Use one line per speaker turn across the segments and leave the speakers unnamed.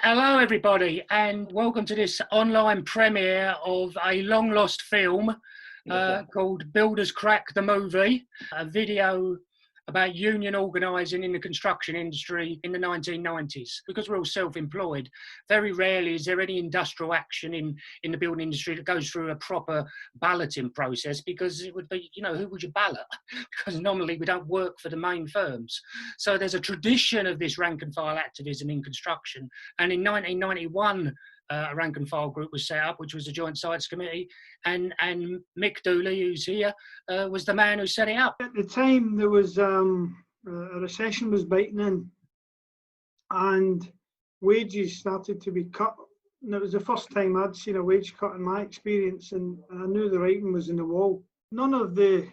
Hello, everybody, and welcome to this online premiere of a long lost film called Builders Crack the Movie, a video about union organising in the construction industry in the 1990s. Because we're all self-employed, very rarely is there any industrial action in the building industry that goes through a proper balloting process, because it would be, who would you ballot? Because normally we don't work for the main firms. So there's a tradition of this rank and file activism in construction. And in 1991, a rank and file group was set up, which was the Joint Sites Committee, and Mick Dooley, who's here, was the man who set it up.
At the time, there was a recession was biting in, and wages started to be cut. And it was the first time I'd seen a wage cut in my experience, and I knew the writing was on the wall. None of the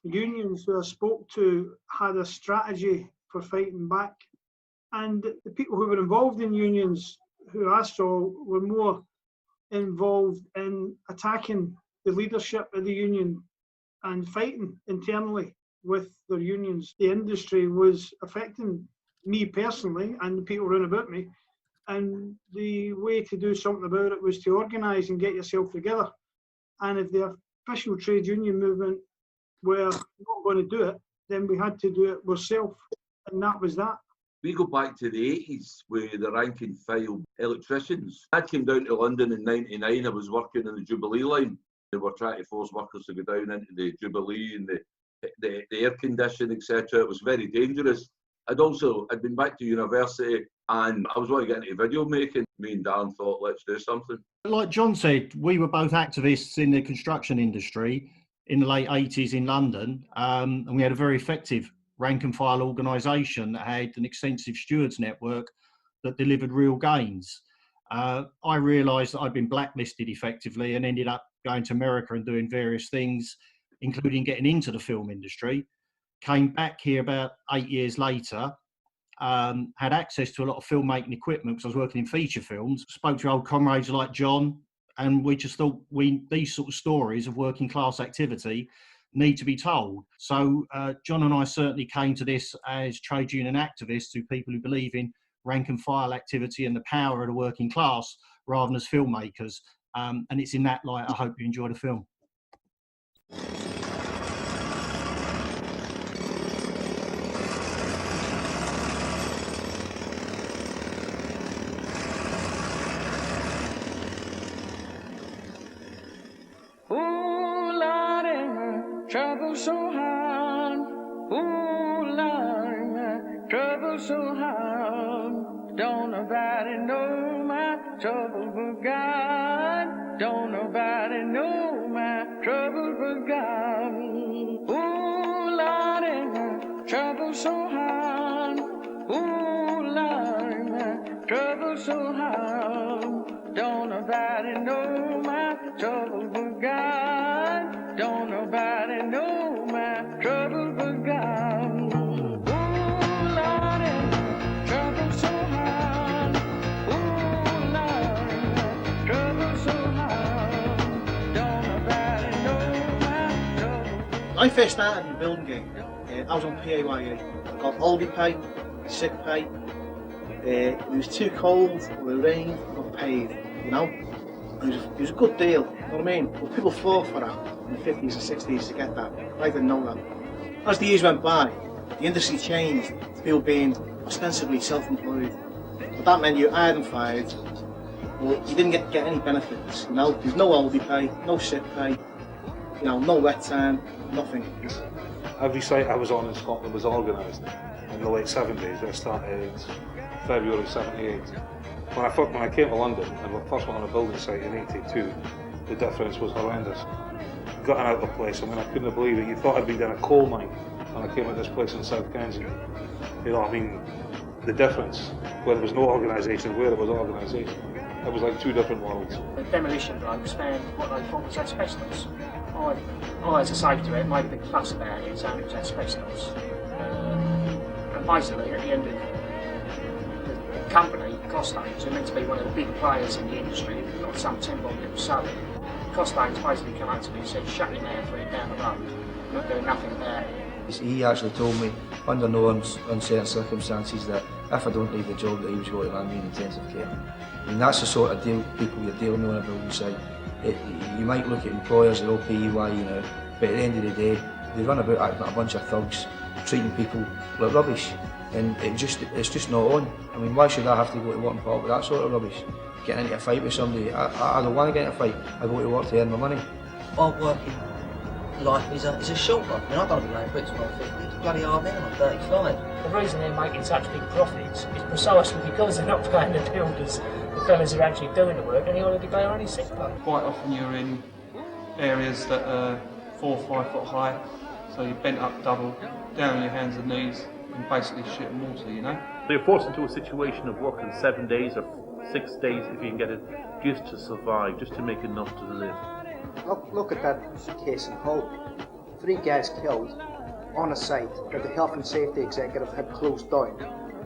unions who I spoke to had a strategy for fighting back, and the people who were involved in unions, who I saw, were more involved in attacking the leadership of the union and fighting internally with their unions. The industry was affecting me personally and the people around about me, and the way to do something about it was to organise and get yourself together. And if the official trade union movement were not going to do it, then we had to do it ourselves, and that was that.
We go back to the 80s with the rank and file electricians. I came down to London in '99. I was working in the Jubilee line. They were trying to force workers to go down into the Jubilee and the air condition, etc. It was very dangerous. I'd been back to university and I was wanting to get into video making. Me and Dan thought, let's do something.
Like John said, we were both activists in the construction industry in the late 80s in London, and we had a very effective rank and file organisation that had an extensive stewards network that delivered real gains. I realised that I'd been blacklisted effectively and ended up going to America and doing various things, including getting into the film industry. Came back here about 8 years later, had access to a lot of filmmaking equipment because I was working in feature films, spoke to old comrades like John, and we just thought these sort of stories of working class activity need to be told. So John and I certainly came to this as trade union activists, who people who believe in rank and file activity and the power of the working class rather than as filmmakers. And it's in that light I hope you enjoy the film.
Trouble so hard, ooh Lord, trouble so hard. Don't nobody know my trouble but God. Don't nobody know my trouble but God. Ooh Lord, trouble so hard, ooh Lord, trouble so hard. Don't nobody know my trouble but God. Don't nobody know my trouble but God. Ooh, Lordy, trouble so hard. Ooh, Lordy, trouble so hard. Don't nobody know my trouble.
I first started in the building game. I was on PAYE. I got holiday pay, sick pay. It was too cold, it rained, got paid, It was a good deal, you know what I mean? But people fought for that in the 50s and 60s to get that. I didn't know that. As the years went by, the industry changed to people being ostensibly self-employed. But that meant you hired and fired, but you didn't get any benefits, There's no holiday pay, no sick pay, no wet time, nothing.
Every site I was on in Scotland was organised in the late 70s. I started February 78. When I came to London and I first went on a building site in 82, the difference was horrendous. Got out of the place, I couldn't believe it. You thought I'd been in a coal mine when I came to this place in South Kensington. The difference, where there was no organisation, where there was organisation. It was like two different worlds.
The demolition blokes found what they thought was asbestos. I as a safety net, made a big fuss about it, saying it was asbestos. And basically, at the end of the company, Costains, who are meant to be one of the big players in the industry, not some tin-bomb little Southern, Costains basically come out to me and said, shut your mouth, put it down the road, not doing nothing about it.
He actually told me, under no uncertain circumstances, that if I don't leave the job, that he was going to land me in intensive care. I mean, that's the sort of people you're dealing with on a building site. You might look at employers, they're all PAYE now, but at the end of the day, they run about acting like a bunch of thugs, treating people like rubbish, and it's just not on. I mean, why should I have to go to work and put up with that sort of rubbish? Getting into a fight with somebody, I don't want to get into a fight, I go to work to earn my money.
Our working life is a short one. I mean, I don't be laying bricks when I'm 50, it's bloody hard now, I'm 35.
The reason they're making such big profits is precisely because they're not paying the builders, the fellas who are actually doing the work, any holiday pay or any sick pay.
Quite often you're in areas that are 4 or 5 foot high, so you're bent up double, down on your hands and knees, and basically shit and water, you know?
They're forced into a situation of working 7 days or 6 days, if you can get it, just to survive, just to make enough to live.
Look at that case in Hull. 3 guys killed on a site that the health and safety executive had closed down,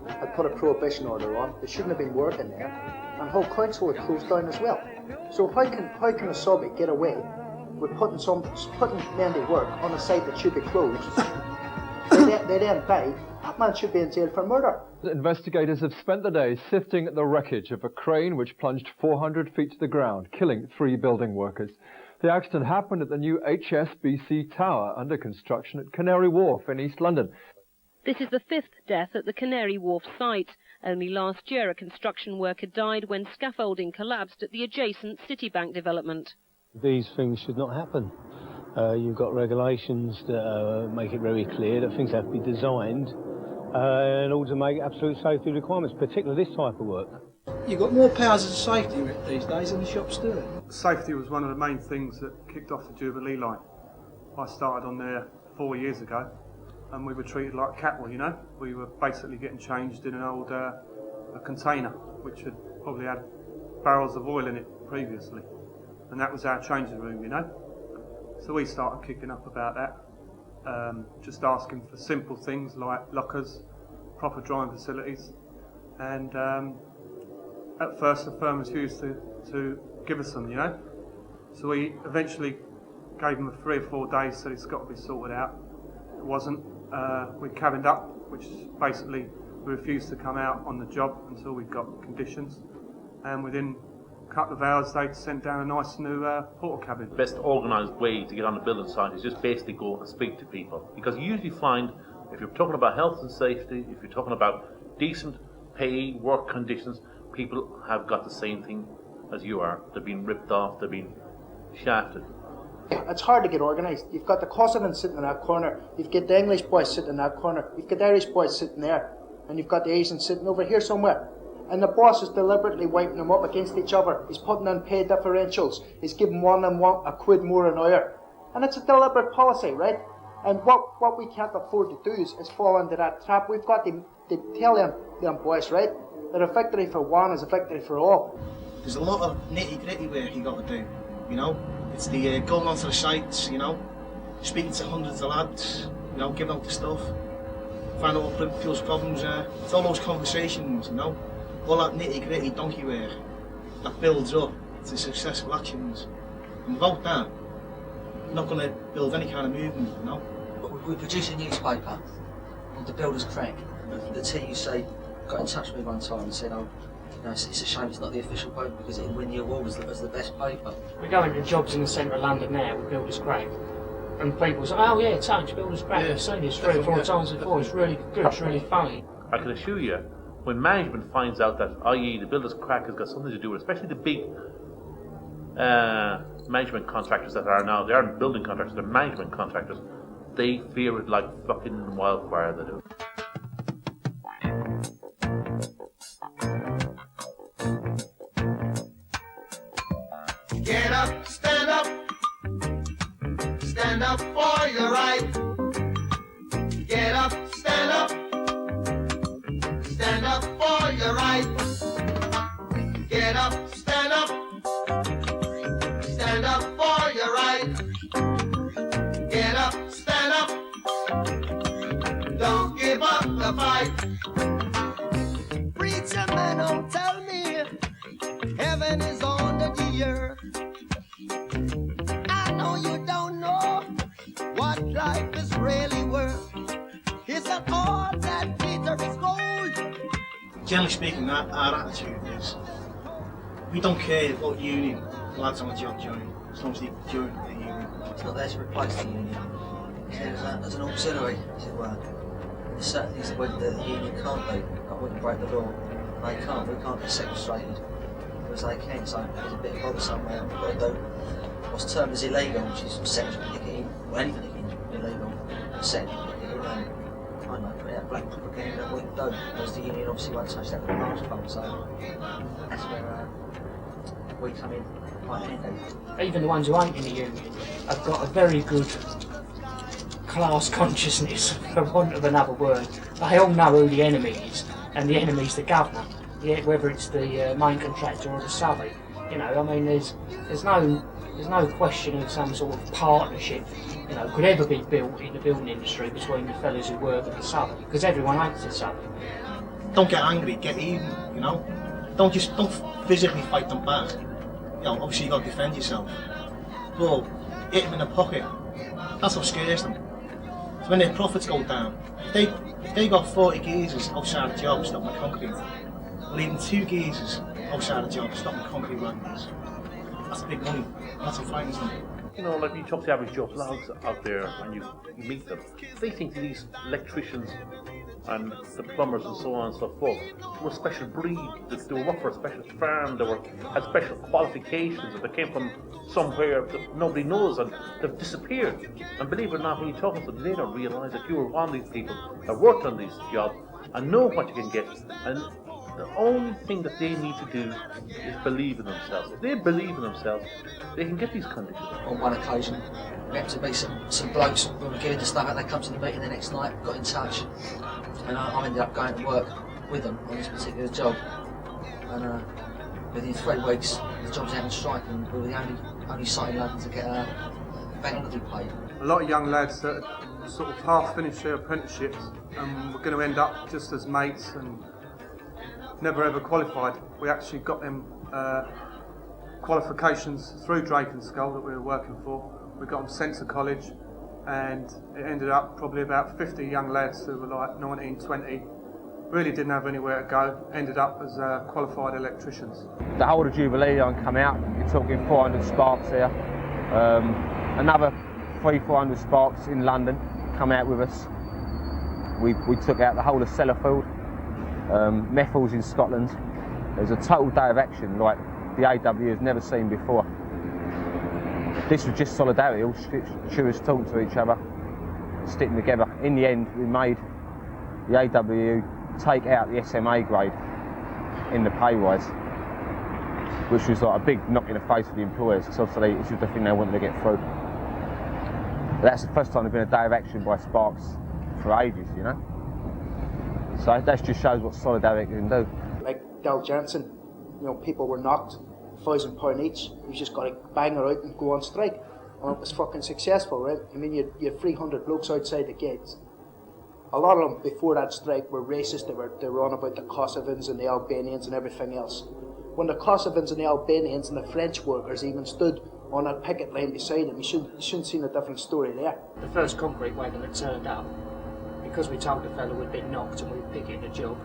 had put a prohibition order on. They shouldn't have been working there, and Hull Council had closed down as well. So how can a subby get away with putting men to work on a site that should be closed? they then die. That man should be in jail for murder.
Investigators have spent the day sifting the wreckage of a crane which plunged 400 feet to the ground, killing 3 building workers. The accident happened at the new HSBC Tower under construction at Canary Wharf in East London.
This is the 5th death at the Canary Wharf site. Only last year a construction worker died when scaffolding collapsed at the adjacent Citibank development.
These things should not happen. You've got regulations that make it very clear that things have to be designed in order to make absolute safety requirements, particularly this type of work.
You've got more powers of safety these days in the shops do.
Safety was one of the main things that kicked off the Jubilee line. I started on there 4 years ago, and we were treated like cattle, you know. We were basically getting changed in an old a container, which had probably had barrels of oil in it previously, and that was our changing room, you know. So we started kicking up about that, just asking for simple things like lockers, proper drying facilities, and at first the firm refused to give us them, you know. So we eventually gave them 3 or 4 days, said it's got to be sorted out. It wasn't. We cabined up, which basically we refused to come out on the job until we got conditions, and within a couple of hours they'd sent down a nice new portal cabin.
The best organised way to get on the building site is just basically go and speak to people, because you usually find, if you're talking about health and safety, if you're talking about decent pay, work conditions, people have got the same thing as you are. They're being ripped off, they're being shafted.
It's hard to get organised. You've got the Cossington sitting in that corner, you've got the English boys sitting in that corner, you've got the Irish boys sitting there, and you've got the Asians sitting over here somewhere. And the boss is deliberately wiping them up against each other. He's putting in pay differentials. He's giving one of them a quid more an hour. And it's a deliberate policy, right? And what we can't afford to do is fall into that trap. We've got to tell them boys, right, that a victory for one is a victory for all.
There's a lot of nitty-gritty work you got to do, you know. It's the going onto the sites, you know, speaking to hundreds of lads, you know, giving out the stuff, finding out what people's problems are. It's all those conversations, you know, all that nitty-gritty donkey work that builds up to successful actions. And without that, you're not going to build any kind of movement, you know.
We produce a newspaper called The Builder's Crack. The TUC got in touch with me one time and said, it's a shame it's not the official paper because it'll win the award as the best paper.
We go into jobs in the centre of London now with Builder's Crack, and people say, oh yeah, Touch, Builder's Crack, I've seen this 3 or 4 times before, it's really good, it's really funny.
I can assure you, when management finds out that, i.e. the Builder's Crack has got something to do with, especially the big management contractors that are now, they aren't building contractors, they're management contractors, they fear it like fucking wildfire, they do.
Get up, stand up for your right. Get up, stand up for your right. Get up, stand up for your right. Get up, stand up, don't give up the fight. Preacher man, don't tell me heaven is under the earth. I know you don't know what life is really worth.
generally speaking, our attitude is we don't care what union the lads on the job join, as long as they join the union.
It's not there to replace the union. It's as an auxiliary, as it were. There's certain things that the union can't do, like when you break the law. They can't, we can't be sequestrated, whereas they can, so there's a bit of bother somewhere. We've got to do what's termed as illegal, which is sexual picketing, or anything illegal, sexual picketing, I don't know, putting out black propaganda that we can do, whereas the union obviously won't touch that with a march fund, so that's where we come in quite handy.
Even the ones who ain't in the union have got a very good class consciousness, for want of another word. They all know who the enemy is, and the enemy's the governor, whether it's the main contractor or the subby. You know, I mean, there's no question of some sort of partnership, you know, could ever be built in the building industry between the fellas who work and the subby, because everyone hates the subby.
Don't get angry, get even, you know. Don't physically fight them back. You know, obviously you've got to defend yourself. Well, hit them in the pocket. That's what scares them. So when their profits go down, if they got 40 geezers outside the job stopping concrete, or even 2 geezers outside the job stopping concrete wagons, that's big money. That's what frightens them.
You know, like you talk to the average job lads out there and you meet them, they think these electricians and the plumbers and so on and so forth were a special breed, that they worked for a special firm, had special qualifications, that they came from somewhere that nobody knows, and they've disappeared. And believe it or not, when you talk to them, they don't realise that you were one of these people that worked on these jobs and know what you can get. And the only thing that they need to do is believe in themselves. If they believe in themselves, they can get these conditions.
On one occasion, we had to be some blokes when we were giving the stuff out, they come to the meeting the next night, got in touch, and I ended up going to work with them on this particular job. And within 3 weeks, the job's out on strike, and we were the only site in London to get bank holiday paid.
A lot of young lads that sort of half finished their apprenticeships and were going to end up just as mates and never ever qualified. We actually got them qualifications through Drake and Skull that we were working for. We got them sent to college, and it ended up probably about 50 young lads who were like 19, 20, really didn't have anywhere to go, ended up as qualified electricians.
The whole of Jubilee line come out, you're talking 400 sparks here. Another 300-400 sparks in London come out with us. We took out the whole of Sellafield, Meffles in Scotland. It was a total day of action like the AW has never seen before. This was just solidarity, all stewards talking to each other, sticking together. In the end, we made the AW take out the SMA grade in the pay rise, which was like a big knock in the face for the employers, because obviously this was the thing they wanted to get through. But that's the first time there's been a day of action by Sparks for ages, you know. So that just shows what solidarity can do.
Like Del Jensen, you know, people were knocked, £1,000 each. You just got to bang her out and go on strike. And it was fucking successful, right? I mean, you had 300 blokes outside the gates. A lot of them before that strike were racist. They were on about the Kosovans and the Albanians and everything else. When the Kosovans and the Albanians and the French workers even stood on that picket line beside them, you shouldn't have seen a different story there.
The first concrete wagon that turned up, because we told the fellow we'd been knocked and we were picketing the job,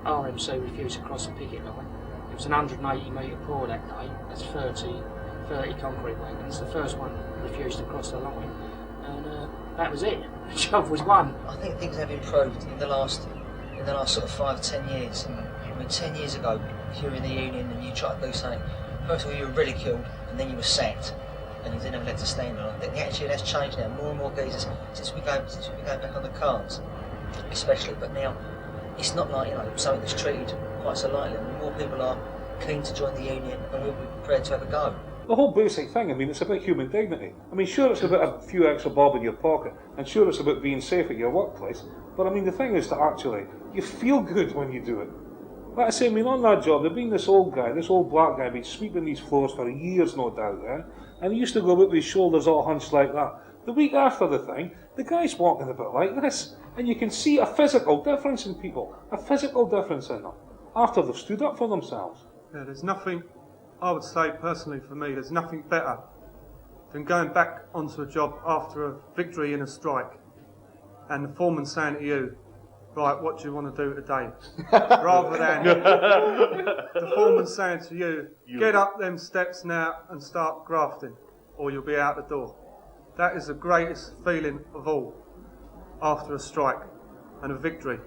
RMC refused to cross the picket line. It was an 180 metre pour that day. That's 30 concrete wagons. The first one refused to cross the line, and that was it. The job was won.
I think things have improved in the last sort of 5 to 10 years. I mean, 10 years ago, if you were in the union and you tried to do something, first of all you were ridiculed, and then you were sacked, and you didn't have a leg to stand on. I think the attitude has changed now. More and more geezers since we go back on the cards, especially. But now it's not like, you know, something that's treated quite so lightly. I mean, more people are keen to join the union, and we'll be prepared to have a go.
The whole basic thing, I mean, it's about human dignity. I mean, sure, it's about a few extra bob in your pocket, and sure, it's about being safe at your workplace, but I mean, the thing is that actually, you feel good when you do it. Like I say, I mean, on that job, there'd been this old black guy, been sweeping these floors for years, no doubt, and he used to go out with his shoulders all hunched like that. The week after the thing, the guy's walking a bit like this, and you can see a physical difference in people, a physical difference in them, after they've stood up for themselves.
Yeah, there's nothing, I would say personally for me, there's nothing better than going back onto a job after a victory in a strike and the foreman saying to you, right, what do you want to do today? Rather than the foreman saying to you, get up them steps now and start grafting, or you'll be out the door. That is the greatest feeling of all after a strike and a victory.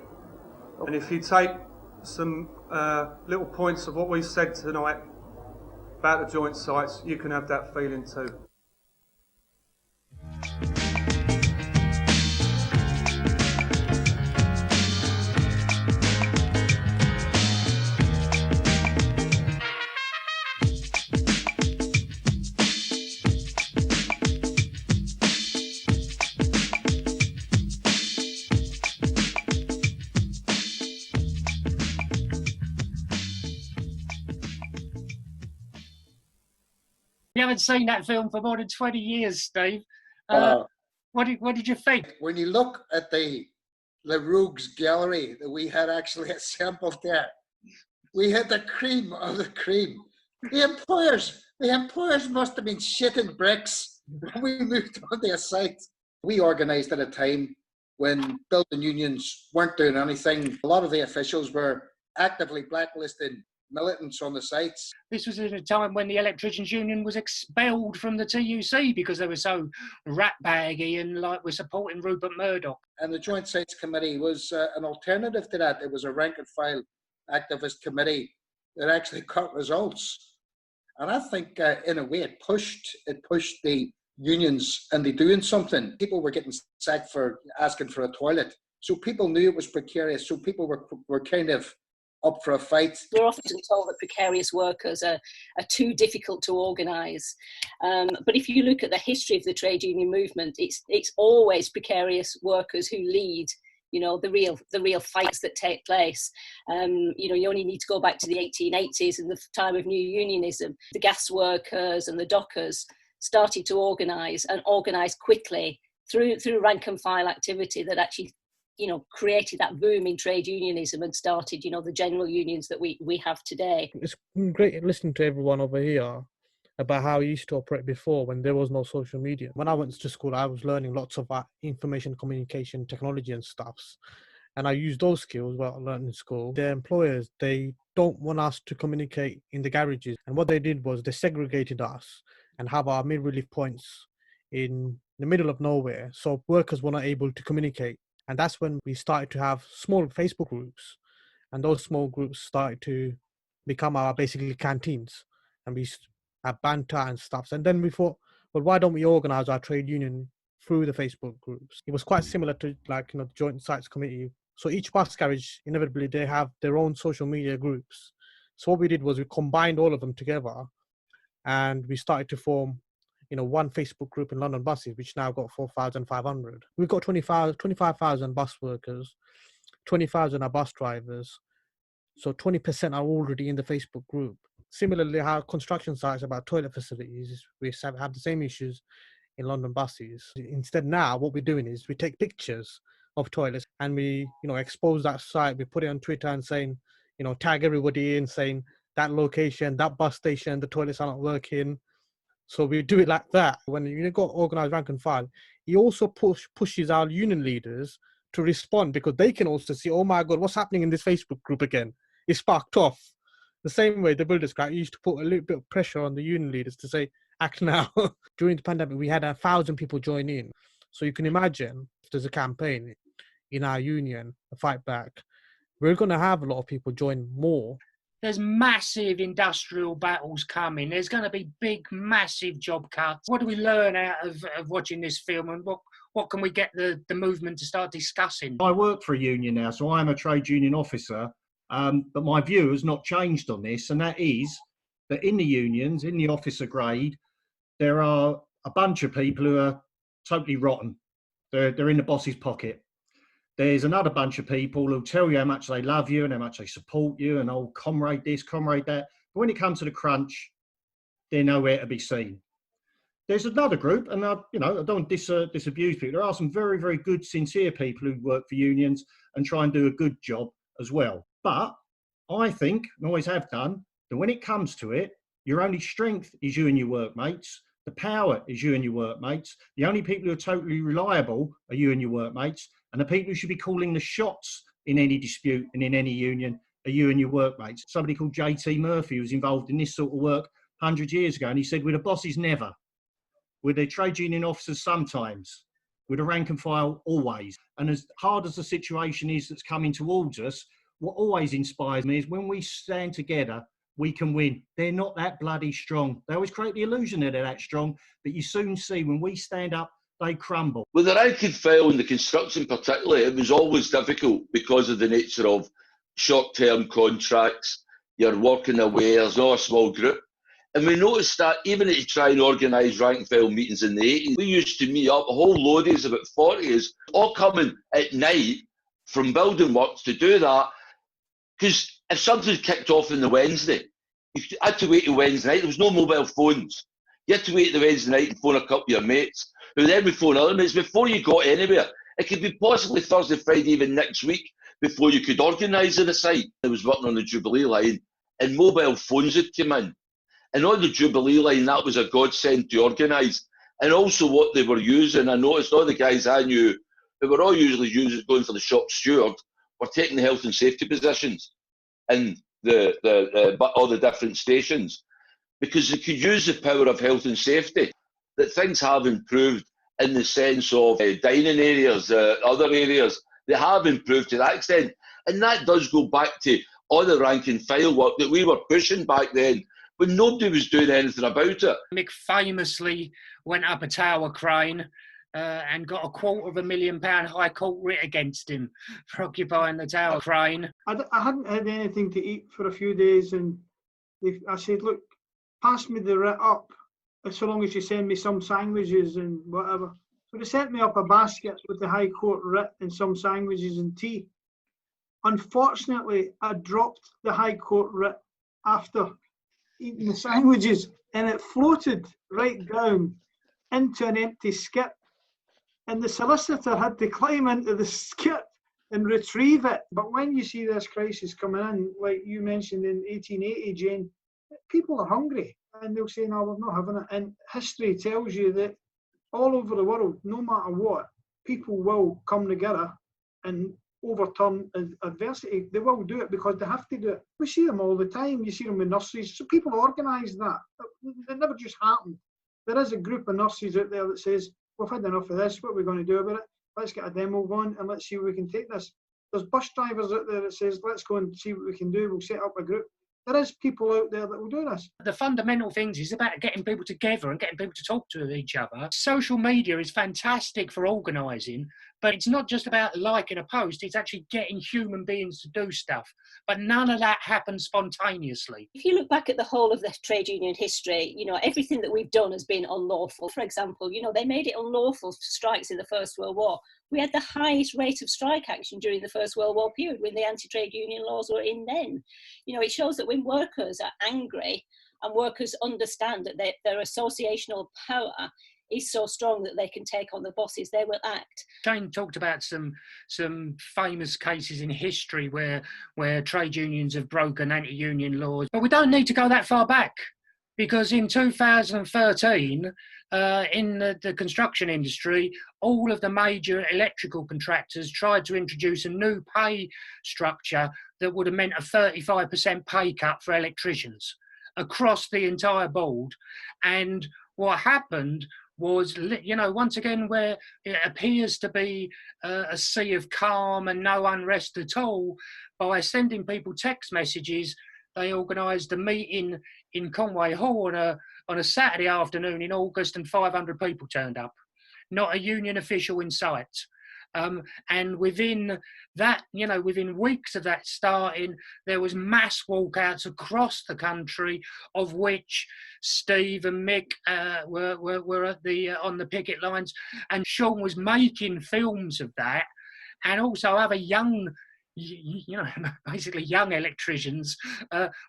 And if you take some little points of what we said tonight about the joint sites, you can have that feeling too.
You haven't seen that film for more than 20 years, Steve. What did you think?
When you look at the Rogues gallery that we had actually assembled there, we had the cream of the cream. The employers must have been shitting bricks when we moved onto a site. We organised at a time when building unions weren't doing anything. A lot of the officials were actively blacklisting militants on the sites.
This was at a time when the Electricians Union was expelled from the TUC because they were so rat-baggy and like were supporting Rupert Murdoch.
And the Joint Sites Committee was an alternative to that. It was a rank-and-file activist committee that actually got results. And I think in a way it pushed the unions into doing something. People were getting sacked for asking for a toilet. So people knew it was precarious. So people were kind of up for a fight.
We're often told that precarious workers are too difficult to organise. But if you look at the history of the trade union movement, it's always precarious workers who lead, you know, the real fights that take place. You know, you only need to go back to the 1880s and the time of new unionism. The gas workers and the dockers started to organise and organise quickly through rank and file activity that actually, you know, created that boom in trade unionism and started, you know, the general unions that we have today.
It's great listening to everyone over here about how you used to operate before when there was no social media. When I went to school, I was learning lots of information communication technology and stuffs. And I used those skills while I learned in school. The employers, they don't want us to communicate in the garages. And what they did was they segregated us and have our mid-relief points in the middle of nowhere. So workers were not able to communicate. And that's when we started to have small Facebook groups. And those small groups started to become our basically canteens. And we have banter and stuff. And then we thought, well, why don't we organise our trade union through the Facebook groups? It was quite similar to like, you know, the Joint Sites Committee. So each bus garage, inevitably, they have their own social media groups. So what we did was we combined all of them together and we started to form, you know, one Facebook group in London buses, which now got 4,500. We've got 25,000 bus workers, 20,000 are bus drivers. So 20% are already in the Facebook group. Similarly, how construction sites about toilet facilities, we have the same issues in London buses. Instead now, what we're doing is we take pictures of toilets and we, you know, expose that site. We put it on Twitter and saying, you know, tag everybody in saying that location, that bus station, the toilets are not working. So we do it like that. When you got organised rank and file, he also pushes our union leaders to respond because they can also see, oh my God, what's happening in this Facebook group again? It's sparked off. The same way the Builders Crack used to put a little bit of pressure on the union leaders to say, act now. During the pandemic, we had 1,000 people join in. So you can imagine if there's a campaign in our union, a fight back, we're going to have a lot of people join more.
There's massive industrial battles coming. There's going to be big, massive job cuts. What do we learn out of watching this film, and what can we get the movement to start discussing?
I work for a union now, so I'm a trade union officer, but my view has not changed on this, and that is that in the unions, in the officer grade, there are a bunch of people who are totally rotten. They're in the boss's pocket. There's another bunch of people who tell you how much they love you and how much they support you and, oh, comrade this, comrade that. But when it comes to the crunch, they're nowhere to be seen. There's another group, and I don't want to disabuse people. There are some very, very good, sincere people who work for unions and try and do a good job as well. But I think, and always have done, that when it comes to it, your only strength is you and your workmates. The power is you and your workmates. The only people who are totally reliable are you and your workmates. And the people who should be calling the shots in any dispute and in any union are you and your workmates. Somebody called JT Murphy was involved in this sort of work 100 years ago, and he said, with the bosses never, with the trade union officers sometimes, with the rank and file always. And as hard as the situation is that's coming towards us, what always inspires me is when we stand together, we can win. They're not that bloody strong. They always create the illusion that they're that strong, but you soon see when we stand up, they crumble.
With the rank and file in the construction particularly, it was always difficult because of the nature of short-term contracts. You're working away, there's not a small group. And we noticed that even to try and organise rank and file meetings in the 80s, we used to meet up, a whole load of us, about 40 of us, all coming at night from building works to do that. Because if something kicked off on the Wednesday, you had to wait till Wednesday night. There was no mobile phones. You had to wait till Wednesday night and phone a couple of your mates, who then would phone other mates before you got anywhere. It could be possibly Thursday, Friday, even next week before you could organise the site. I was working on the Jubilee line and mobile phones had come in. And on the Jubilee line, that was a godsend to organise. And also what they were using, I noticed all the guys I knew, who were all usually going for the shop steward, were taking the health and safety positions in all the different stations, because they could use the power of health and safety. That things have improved in the sense of dining areas, other areas. They have improved to that extent. And that does go back to all the rank and file work that we were pushing back then, when nobody was doing anything about it.
Mick famously went up a tower crane and got a £250,000 High Court writ against him for occupying the tower crane.
I hadn't had anything to eat for a few days, and I said, look, pass me the writ up, so long as you send me some sandwiches and whatever. So they sent me up a basket with the High Court writ and some sandwiches and tea. Unfortunately, I dropped the High Court writ after eating the sandwiches, and it floated right down into an empty skip. And the solicitor had to climb into the skip and retrieve it. But when you see this crisis coming in, like you mentioned in 1880, Jane, people are hungry and they'll say, no, we're not having it. And history tells you that all over the world, no matter what, people will come together and overturn adversity. They will do it because they have to do it. We see them all the time. You see them in nurseries. So people organise that. It never just happened. There is a group of nurses out there that says, we've had enough of this, what are we going to do about it? Let's get a demo going and let's see where we can take this. There's bus drivers out there that says, let's go and see what we can do, we'll set up a group. There is people out there that will do this.
The fundamental things is about getting people together and getting people to talk to each other. Social media is fantastic for organising, but it's not just about liking a post, it's actually getting human beings to do stuff. But none of that happens spontaneously.
If you look back at the whole of the trade union history, everything that we've done has been unlawful. For example, they made it unlawful for strikes in the First World War. We had the highest rate of strike action during the First World War period when the anti-trade union laws were in then. It shows that when workers are angry and workers understand that their associational power is so strong that they can take on the bosses, they will act.
Jane talked about some famous cases in history where trade unions have broken anti-union laws. But we don't need to go that far back, because in 2013, in the construction industry, all of the major electrical contractors tried to introduce a new pay structure that would have meant a 35% pay cut for electricians across the entire board. And what happened was, once again, where it appears to be a sea of calm and no unrest at all, by sending people text messages, they organised a meeting in Conway Hall on a Saturday afternoon in August, and 500 people turned up. Not a union official in sight. And within that, within weeks of that starting, there was mass walkouts across the country, of which Steve and Mick were at on the picket lines, and Sean was making films of that, and also other young, basically young electricians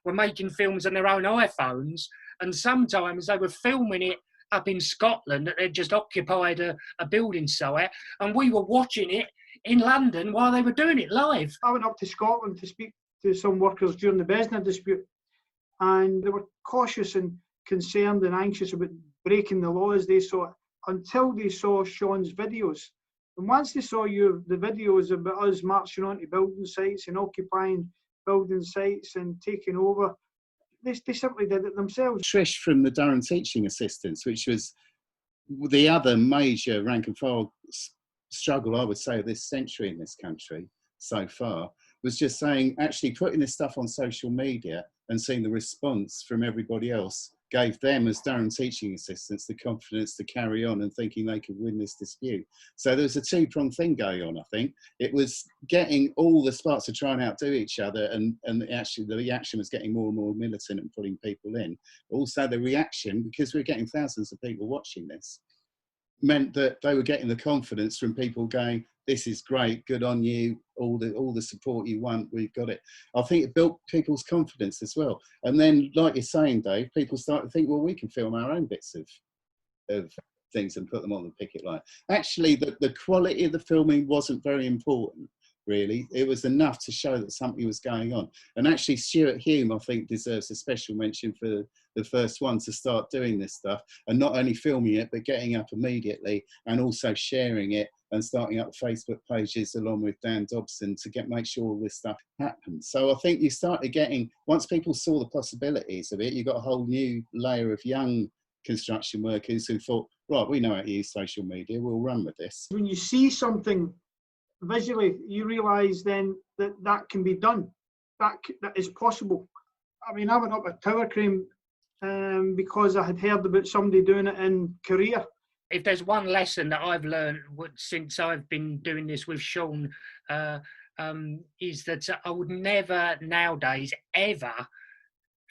were making films on their own iPhones, and sometimes they were filming it up in Scotland that they'd just occupied a building site, and we were watching it in London while they were doing it live.
I went up to Scotland to speak to some workers during the Besna dispute, and they were cautious and concerned and anxious about breaking the law as they saw it, until they saw Sean's videos. And once they saw the videos about us marching onto building sites and occupying building sites and taking over, they simply did it themselves.
Trish from the Durham Teaching Assistants, which was the other major rank and file struggle, I would say, of this century in this country so far, was just saying, actually putting this stuff on social media and seeing the response from everybody else gave them, as Durham Teaching Assistants, the confidence to carry on and thinking they could win this dispute. So there was a two-pronged thing going on, I think. It was getting all the sparks to try and outdo each other, and actually the reaction was getting more and more militant and pulling people in. Also the reaction, because we're getting thousands of people watching this, meant that they were getting the confidence from people going, this is great, good on you, all the support you want, we've got it. I think it built people's confidence as well. And then, like you're saying, Dave, people start to think, well, we can film our own bits of things and put them on the picket line. Actually, the quality of the filming wasn't very important, really. It was enough to show that something was going on. And actually, Stuart Hume, I think, deserves a special mention for the first one to start doing this stuff, and not only filming it, but getting up immediately and also sharing it and starting up Facebook pages along with Dan Dobson to make sure all this stuff happens. So I think you started getting, once people saw the possibilities of it, you got a whole new layer of young construction workers who thought, right, we know how to use social media, we'll run with this.
When you see something visually, you realise then that can be done, that is possible. I mean, I went up a tower crane because I had heard about somebody doing it in Korea.
If there's one lesson that I've learned since I've been doing this with Sean, is that I would never nowadays ever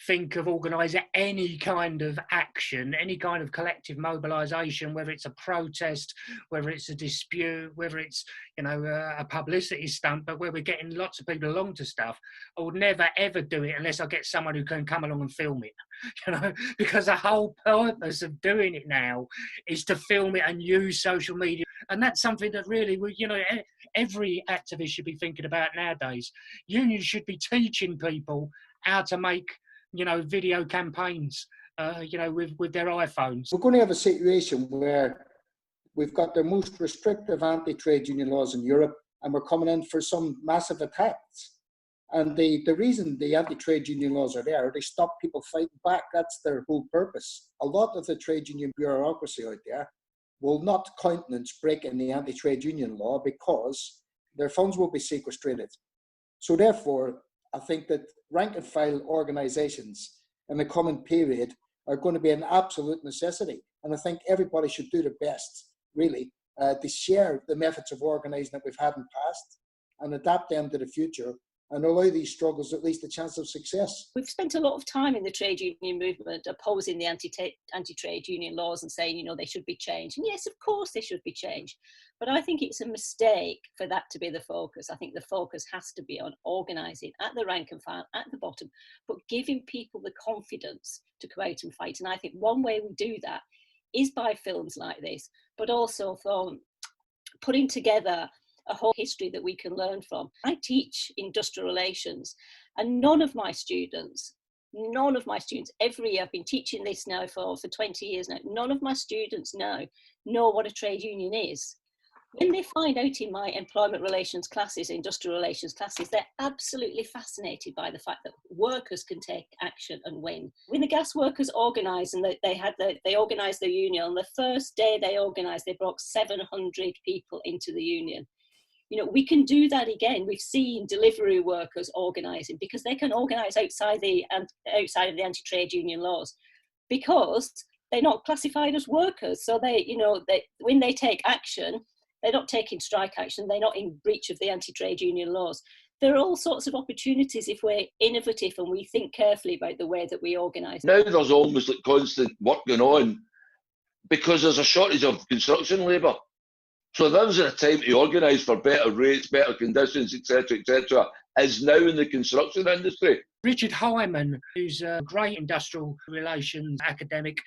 think of organising any kind of action, any kind of collective mobilisation, whether it's a protest, whether it's a dispute, whether it's, you know, a publicity stunt, but where we're getting lots of people along to stuff. I would never ever do it unless I get someone who can come along and film it, you know, because the whole purpose of doing it now is to film it and use social media. And that's something that really, you know, every activist should be thinking about nowadays. Unions should be teaching people how to make, you know, video campaigns, you know, with their iPhones.
We're going to have a situation where we've got the most restrictive anti-trade union laws in Europe, and we're coming in for some massive attacks. And the reason the anti-trade union laws are there, they stop people fighting back. That's their whole purpose. A lot of the trade union bureaucracy out there will not countenance breaking the anti-trade union law because their funds will be sequestrated. So therefore, I think that rank and file organisations in the coming period are going to be an absolute necessity. And I think everybody should do their best, really, to share the methods of organising that we've had in the past and adapt them to the future and allow these struggles at least a chance of success.
We've spent a lot of time in the trade union movement opposing the anti-trade union laws and saying, you know, they should be changed. And yes, of course they should be changed. But I think it's a mistake for that to be the focus. I think the focus has to be on organising at the rank and file, at the bottom, but giving people the confidence to go out and fight. And I think one way we do that is by films like this, but also from putting together a whole history that we can learn from. I teach industrial relations, and none of my students, every year, I've been teaching this now for 20 years now, none of my students know what a trade union is. When they find out in my employment relations classes, industrial relations classes, they're absolutely fascinated by the fact that workers can take action and win. When the gas workers organised and they organised their union, on the first day they organised, they brought 700 people into the union. You know, we can do that again. We've seen delivery workers organising because they can organise outside of the anti-trade union laws because they're not classified as workers. So when they take action, they're not taking strike action. They're not in breach of the anti-trade union laws. There are all sorts of opportunities if we're innovative and we think carefully about the way that we organise.
Now there's almost like constant work going on because there's a shortage of construction labour. So there's a time to organise for better rates, better conditions, etc., is now in the construction industry.
Richard Hyman, who's a great industrial relations academic,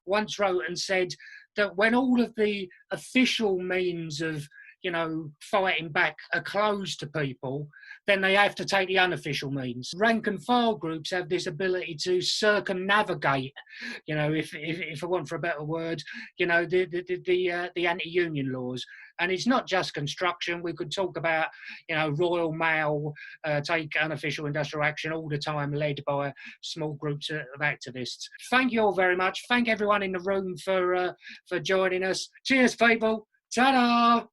once wrote and said that when all of the official means of, you know, fighting back are closed to people, then they have to take the unofficial means. Rank and file groups have this ability to circumnavigate, you know, if I want for a better word, you know, the anti-union laws. And it's not just construction. We could talk about, you know, Royal Mail take unofficial industrial action all the time, led by small groups of activists. Thank you all very much. Thank everyone in the room for joining us. Cheers, people. Ta-da!